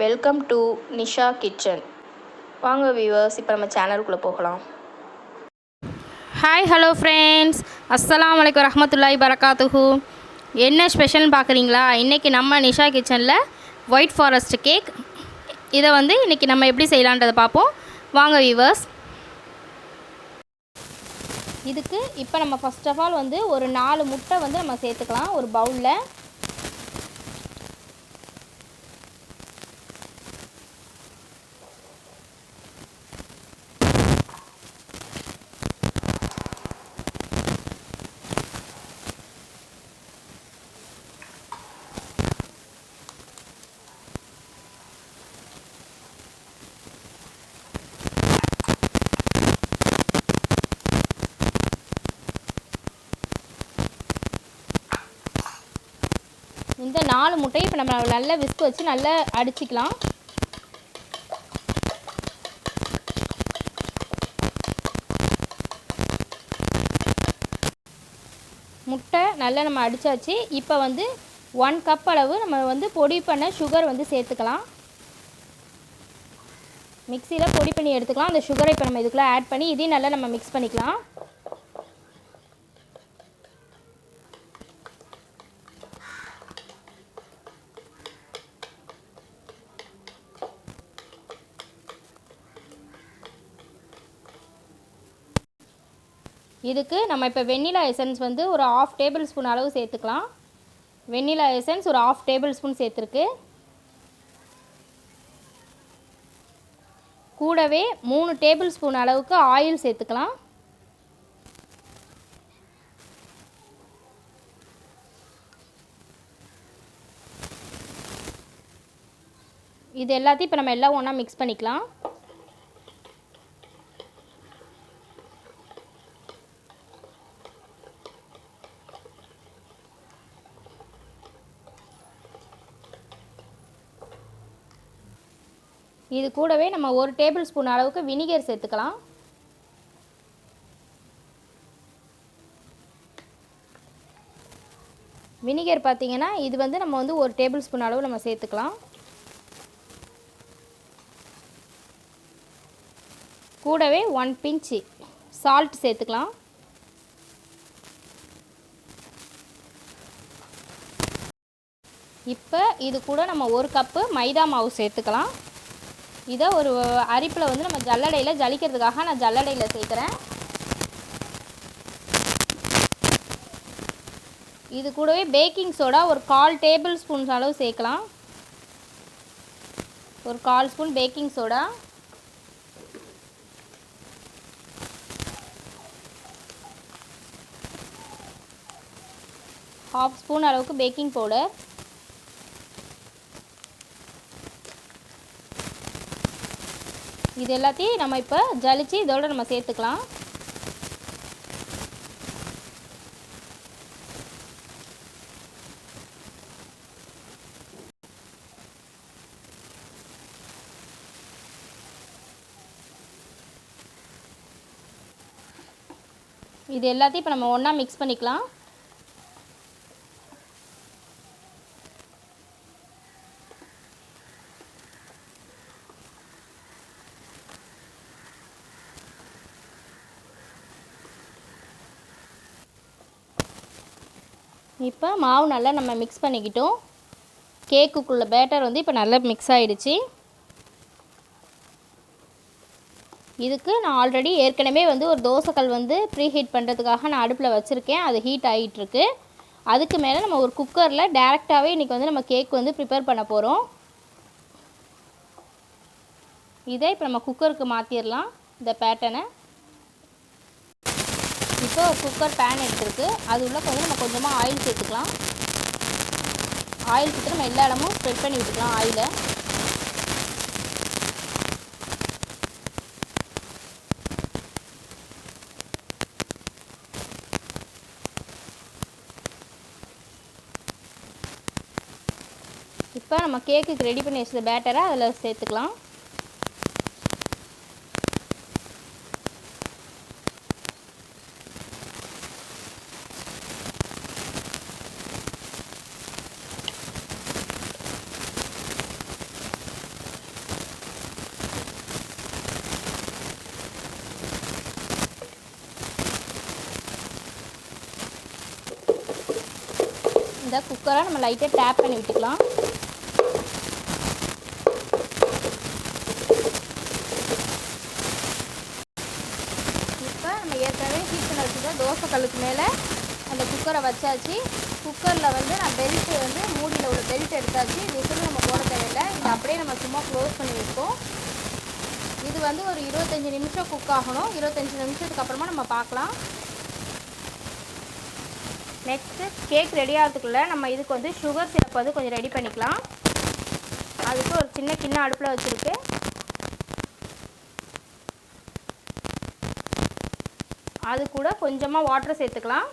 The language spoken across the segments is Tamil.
Welcome to Nisha kitchen. வாங்க வியூவர்ஸ், இப்போ நம்ம சேனலுக்குள்ளே போகலாம். ஹாய் ஹலோ ஃப்ரெண்ட்ஸ், அஸ்ஸலாமு அலைக்கும் வரஹ்மத்துல்லாஹி பரகாத்துஹு. என்ன ஸ்பெஷல்னு பார்க்குறீங்களா? இன்றைக்கி நம்ம நிஷா கிச்சனில் ஒயிட் ஃபாரஸ்ட் கேக், இதை இன்றைக்கி நம்ம எப்படி செய்யலான்றதை பார்ப்போம். வாங்க வியூவர்ஸ். இதுக்கு இப்போ நம்ம ஃபஸ்ட் ஆஃப் ஆல் ஒரு 4 முட்டை நம்ம சேர்த்துக்கலாம் ஒரு பவுலில். இந்த 4 முட்டையை இப்போ நம்ம நல்லா விஸ்க் வச்சு நல்லா அடிச்சிக்கலாம். முட்டை நல்லா நம்ம அடித்தாச்சு. இப்போ 1 கப் அளவு நம்ம பொடி பண்ண சுகர் சேர்த்துக்கலாம். மிக்சியில் பொடி பண்ணி எடுத்துக்கலாம். அந்த சுகரை இப்போ நம்ம இதுக்குள்ளே ஆட் பண்ணி இதையும் நல்லா நம்ம மிக்ஸ் பண்ணிக்கலாம். இதுக்கு நம்ம இப்போ வெண்ணிலா எசன்ஸ் ஒரு 1/2 டேபிள் ஸ்பூன் அளவு சேர்த்துக்கலாம். வெண்ணிலா எசன்ஸ் ஒரு 1/2 டேபிள் ஸ்பூன் சேர்த்துருக்கு. கூடவே 3 டேபிள் ஸ்பூன் அளவுக்கு ஆயில் சேர்த்துக்கலாம். இது எல்லாத்தையும் இப்போ நம்ம எல்லாம் ஒன்றா மிக்ஸ் பண்ணிக்கலாம். இது கூடவே நம்ம 1 டேபிள் ஸ்பூன் அளவுக்கு வினிகர் சேர்த்துக்கலாம். வினிகர் பார்த்திங்கன்னா இது நம்ம 1 டேபிள் ஸ்பூன் அளவு நம்ம சேர்த்துக்கலாம். கூடவே 1 பிஞ்ச் சால்ட் சேர்த்துக்கலாம். இப்போ இது கூட நம்ம 1 கப்பு மைதா மாவு சேர்த்துக்கலாம். இதை ஒரு அரிப்பில் நம்ம ஜல்லடையில் ஜலிக்கிறதுக்காக நான் ஜல்லடையில் சேர்க்குறேன். இது கூடவே பேக்கிங் சோடா ஒரு 1/4 டேபிள் ஸ்பூன் அளவு சேர்க்கலாம். ஒரு 1/4 ஸ்பூன் பேக்கிங் சோடா, ½ ஸ்பூன் அளவுக்கு பேக்கிங் பவுடர், இது எல்லாத்தையும் நம்ம இப்போ ஜலிச்சு இதோட நம்ம சேர்த்துக்கலாம். இது எல்லாத்தையும் இப்போ நம்ம ஒன்றா மிக்ஸ் பண்ணிக்கலாம். இப்போ மாவு நல்லா நம்ம மிக்ஸ் பண்ணிக்கிட்டோம். கேக்குக்குள்ள பேட்டர் இப்போ நல்லா மிக்ஸ் ஆகிடுச்சு. இதுக்கு நான் ஆல்ரெடி ஏற்கனவே ஒரு தோசைக்கல் ப்ரீ ஹீட் பண்ணுறதுக்காக நான் அடுப்பில் வச்சுருக்கேன். அது ஹீட் ஆகிட்டுருக்கு. அதுக்கு மேலே நம்ம ஒரு குக்கரில் டேரெக்டாகவே இன்றைக்கி நம்ம கேக் ப்ரிப்பேர் பண்ண போகிறோம். இதை இப்போ நம்ம குக்கருக்கு மாற்றிடலாம் இந்த பேட்டர்னை. இப்போ ஒரு குக்கர் பேன் எடுத்துருக்கு. அது உள்ள நம்ம கொஞ்சமாக ஆயில் சேர்த்துக்கலாம். ஆயில் சேர்த்து நம்ம எல்லா இடமும் ஸ்ப்ரெட் பண்ணி விட்டுக்கலாம் ஆயிலை. இப்போ நம்ம கேக்குக்கு ரெடி பண்ணி வச்ச பேட்டரை அதில் சேர்த்துக்கலாம். இந்த குக்கரை நம்ம லைட்டாக டேப் பண்ணி விட்டுக்கலாம். இப்போ நம்ம ஏற்கனவே ஹீட் பண்ண வச்சுருக்க தோசை கல்லுக்கு மேலே அந்த குக்கரை வச்சாச்சு. குக்கரில் வந்து நான் பெல்ட்டு வந்து மூடியில் உள்ள பெல்ட் எடுத்தாச்சு. விசில் நம்ம போட தேவையில்லை. இது அப்படியே நம்ம சும்மா க்ளோஸ் பண்ணி வைப்போம். இது வந்து ஒரு 25 நிமிஷம் குக் ஆகணும். 25 நிமிஷத்துக்கு அப்புறமா நம்ம பார்க்கலாம். நெக்ஸ்ட்டு கேக் ரெடி ஆகிறதுக்குள்ளே நம்ம இதுக்கு வந்து சுகர் சிரப் வந்து கொஞ்சம் ரெடி பண்ணிக்கலாம். அதுக்கு ஒரு சின்ன கிண்ணம் அடுப்பில் வச்சுருக்கு. அது கூட கொஞ்சமாக வாட்டர் சேர்த்துக்கலாம்.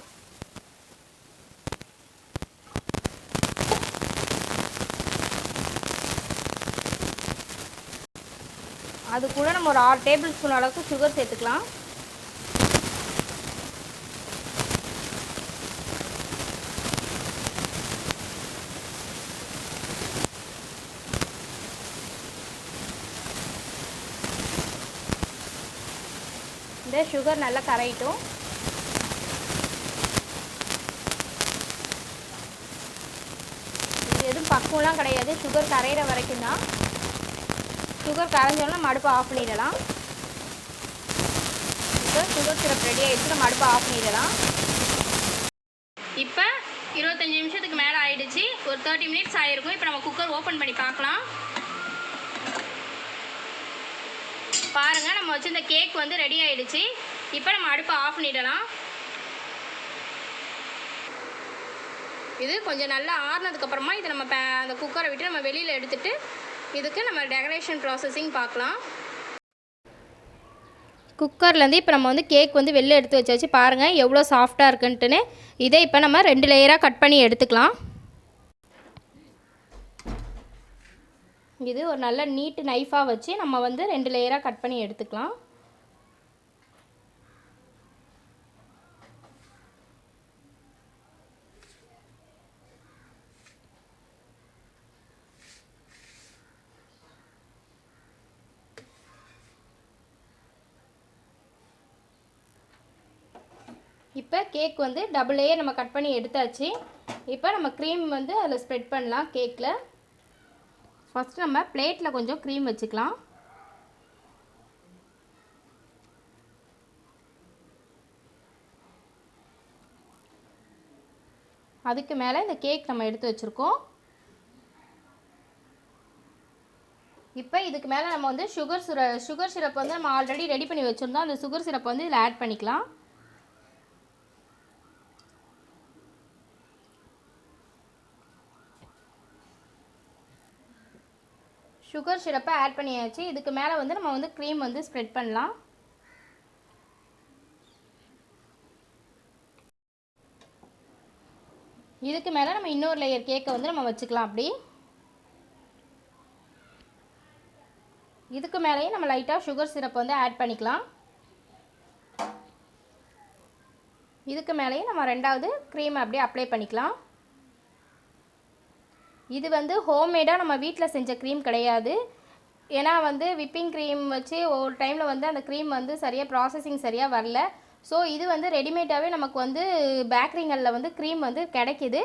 அது கூட நம்ம ஒரு 6 டேபிள் ஸ்பூன் அளவுக்கு சுகர் சேர்த்துக்கலாம். இந்த சுகர் நல்லா கரையட்டும். இது எதுவும் பக்குவம்லாம் கிடையாது. சுகர் கரையிற வரைக்கும் தான். சுகர் கரைஞ்சோன்னா நம்ம அடுப்பை ஆஃப் பண்ணிடலாம். இப்போ சுகர் சிரப் ரெடி ஆகிடுச்சு. நம்ம அடுப்பை ஆஃப் பண்ணிடலாம். இப்போ 25 நிமிஷத்துக்கு மேலே ஆகிடுச்சு. ஒரு 30 மினிட்ஸ் ஆகிருக்கும். இப்போ நம்ம குக்கர் ஓப்பன் பண்ணி பார்க்கலாம். பாருங்கள், நம்ம வச்சு இந்த கேக் வந்து ரெடி ஆகிடுச்சு. இப்போ நம்ம அடுப்பை ஆஃப் பண்ணிடலாம். இது கொஞ்சம் நல்லா ஆறுனதுக்கப்புறமா இதை நம்ம அந்த குக்கரை விட்டு நம்ம வெளியில் எடுத்துகிட்டு இதுக்கு நம்ம டெக்கரேஷன் ப்ராசஸிங் பார்க்கலாம். குக்கர்லேருந்து இப்போ நம்ம வந்து கேக் வந்து வெளில எடுத்து வச்சாச்சு. பாருங்கள் எவ்வளோ சாஃப்டாக இருக்குன்ட்டுன்னு. இதை இப்போ நம்ம 2 லேயராக கட் பண்ணி எடுத்துக்கலாம். இது ஒரு நல்ல நீட்டு நைஃபாக வச்சு நம்ம வந்து 2 லேயராக கட் பண்ணி எடுத்துக்கலாம். இப்போ கேக் வந்து டபுள் லேயர் நம்ம கட் பண்ணி எடுத்தாச்சு. இப்போ நம்ம க்ரீம் வந்து அதில் ஸ்ப்ரெட் பண்ணலாம். கேக்கில் ஃபஸ்ட்டு நம்ம பிளேட்டில் கொஞ்சம் க்ரீம் வச்சுக்கலாம். அதுக்கு மேலே இந்த கேக் நம்ம எடுத்து வச்சுருக்கோம். இப்போ இதுக்கு மேலே நம்ம வந்து சுகர் சிரப் வந்து நம்ம ஆல்ரெடி ரெடி பண்ணி வச்சுருந்தோம். அந்த சுகர் சிரப் வந்து இதில் ஆட் பண்ணிக்கலாம். சுகர் சிரப்பை ஆட் பண்ணியாச்சு. இதுக்கு மேலே வந்து நம்ம வந்து க்ரீம் வந்து ஸ்ப்ரெட் பண்ணலாம். இதுக்கு மேலே நம்ம இன்னொரு லேயர் கேக்கை வந்து நம்ம வச்சுக்கலாம். அப்படி இதுக்கு மேலேயே நம்ம லைட்டாக சுகர் சிரப் வந்து ஆட் பண்ணிக்கலாம். இதுக்கு மேலேயே நம்ம ரெண்டாவது க்ரீம் அப்படியே அப்ளை பண்ணிக்கலாம். இது வந்து ஹோம்மேடாக நம்ம வீட்டில் செஞ்ச க்ரீம் கிடையாது. ஏன்னா வந்து விப்பிங் க்ரீம் வச்சு ஒரு டைமில் வந்து அந்த க்ரீம் வந்து சரியாக ப்ராசஸிங் சரியாக வரல. ஸோ இது வந்து ரெடிமேடாகவே நமக்கு வந்து பேக்கரிங்களில் வந்து க்ரீம் வந்து கிடைக்கிது.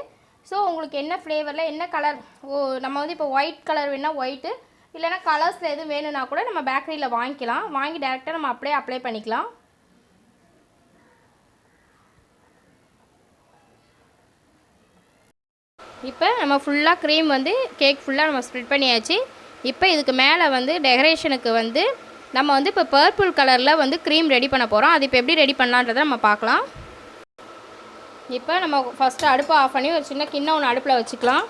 ஸோ உங்களுக்கு என்ன ஃப்ளேவரில் என்ன கலர் நம்ம வந்து இப்போ ஒயிட் கலர் வேணால் ஒயிட்டு, இல்லைனா கலர்ஸில் எதுவும் வேணும்னா கூட நம்ம பேக்கரியில் வாங்கிக்கலாம். வாங்கி டேரெக்டாக நம்ம அப்படியே அப்ளை பண்ணிக்கலாம். இப்போ நம்ம ஃபுல்லாக க்ரீம் வந்து கேக் ஃபுல்லாக நம்ம ஸ்ப்ரெட் பண்ணியாச்சு. இப்போ இதுக்கு மேலே வந்து டெக்கரேஷனுக்கு வந்து நம்ம வந்து இப்போ பர்பிள் கலரில் வந்து க்ரீம் ரெடி பண்ண போகிறோம். அது இப்போ எப்படி ரெடி பண்ணலான்றதை நம்ம பார்க்கலாம். இப்போ நம்ம ஃபஸ்ட்டு அடுப்பை ஆஃப் பண்ணி ஒரு சின்ன கிண்ணம் ஒன்று அடுப்பில் வச்சுக்கலாம்.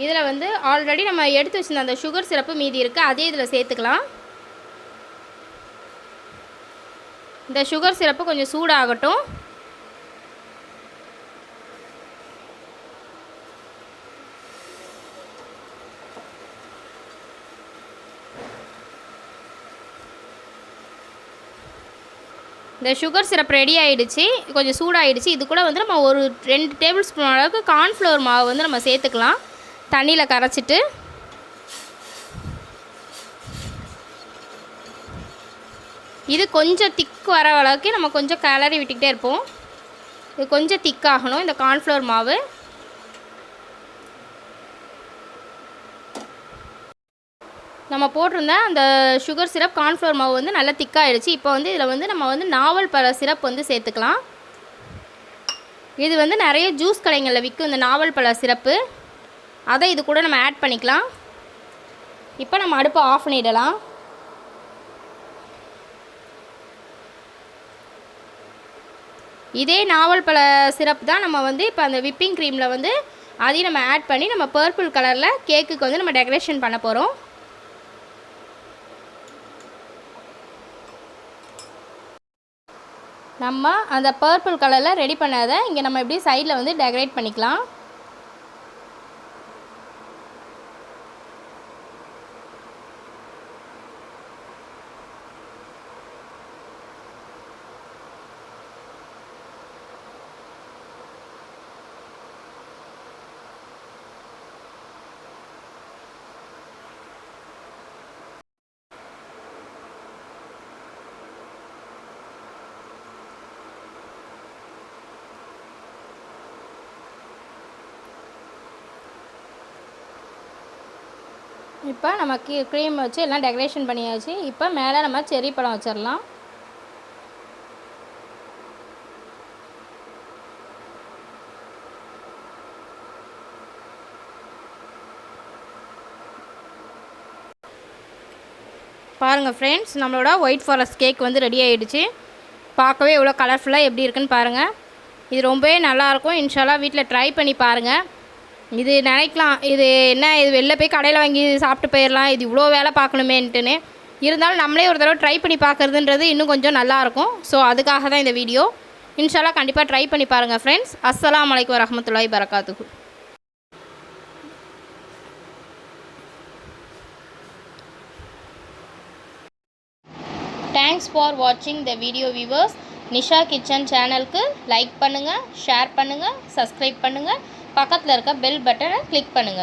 இதில் வந்து ஆல்ரெடி நம்ம எடுத்து வச்சுருந்த அந்த சுகர் சிரப்பு மீதி இருக்குது, அதே இதில் சேர்த்துக்கலாம். இந்த சுகர் சிரப்பு கொஞ்சம் சூடாகட்டும். இந்த சுகர் சிரப் ரெடி ஆகிடுச்சு, கொஞ்சம் சூடாகிடுச்சு. இது கூட வந்து நம்ம ஒரு 2 டேபிள் ஸ்பூன் அளவுக்கு கார்ன்ஃப்ளவர் மாவு வந்து நம்ம சேர்த்துக்கலாம் தண்ணியில் கரைச்சிட்டு. இது கொஞ்சம் திக் வர அளவுக்கு நம்ம கொஞ்சம் கிளறி விட்டுக்கிட்டே இருப்போம். இது கொஞ்சம் திக்காகணும் இந்த கார்ன்ஃப்ளவர் மாவு. நம்ம போட்டிருந்த அந்த சுகர் சிரப் கார்ன்ஃப்ளவர் மாவு வந்து நல்லா திக்காகிடுச்சு. இப்போ வந்து இதில் வந்து நம்ம வந்து நாவல் பழ சிரப் வந்து சேர்த்துக்கலாம். இது வந்து நிறைய ஜூஸ் கடைகளில் விற்கும் இந்த நாவல் பழ சிரப்பு. அதை இது கூட நம்ம ஆட் பண்ணிக்கலாம். இப்போ நம்ம அடுப்பை ஆஃப் பண்ணிடலாம். இதே நாவல் பழ சிரப் தான் நம்ம வந்து இப்போ அந்த விப்பிங் க்ரீமில் வந்து அதையும் நம்ம ஆட் பண்ணி நம்ம பர்பிள் கலரில் கேக்குக்கு வந்து நம்ம டெக்கரேஷன் பண்ண போகிறோம். நம்ம அந்த பர்பிள் கலரில் ரெடி பண்ணதை இங்கே நம்ம எப்படி சைடில் வந்து டெக்கரேட் பண்ணிக்கலாம். இப்போ நம்ம க்ரீம் வச்சு எல்லாம் டெக்கரேஷன் பண்ணியாச்சு. இப்போ மேலே நம்ம செர்ரி பழம் வச்சிடலாம். பாருங்கள் ஃப்ரெண்ட்ஸ், நம்மளோட ஒயிட் ஃபாரஸ்ட் கேக் வந்து ரெடி ஆகிடுச்சு. பார்க்கவே எவ்வளோ கலர்ஃபுல்லாக எப்படி இருக்குன்னு பாருங்கள். இது ரொம்பவே நல்லாயிருக்கும். இன்ஷால்லா வீட்டில் ட்ரை பண்ணி பாருங்கள். இது நினைக்கலாம், இது என்ன, இது வெளில போய் கடையில் வாங்கி சாப்பிட்டு போயிடலாம், இது இவ்வளோ வேலை பார்க்கணுமேன்ட்டுன்னு. இருந்தாலும் நம்மளே ஒரு தடவை ட்ரை பண்ணி பார்க்குறதுன்றது இன்னும் கொஞ்சம் நல்லாயிருக்கும். ஸோ அதுக்காக தான் இந்த வீடியோ. இன்ஷால்லா கண்டிப்பாக ட்ரை பண்ணி பாருங்கள் ஃப்ரெண்ட்ஸ். அஸ்ஸலாமு அலைக்கும் வரஹ்மத்துல்லாஹி பரகாத்துஹு. தேங்க்ஸ் ஃபார் வாட்சிங் the video viewers. Nisha kitchen சேனலுக்கு லைக் பண்ணுங்கள், ஷேர் பண்ணுங்கள், சப்ஸ்கிரைப் பண்ணுங்கள். பக்கத்தில் இருக்க பெல் பட்டனை கிளிக் பண்ணுங்கள்.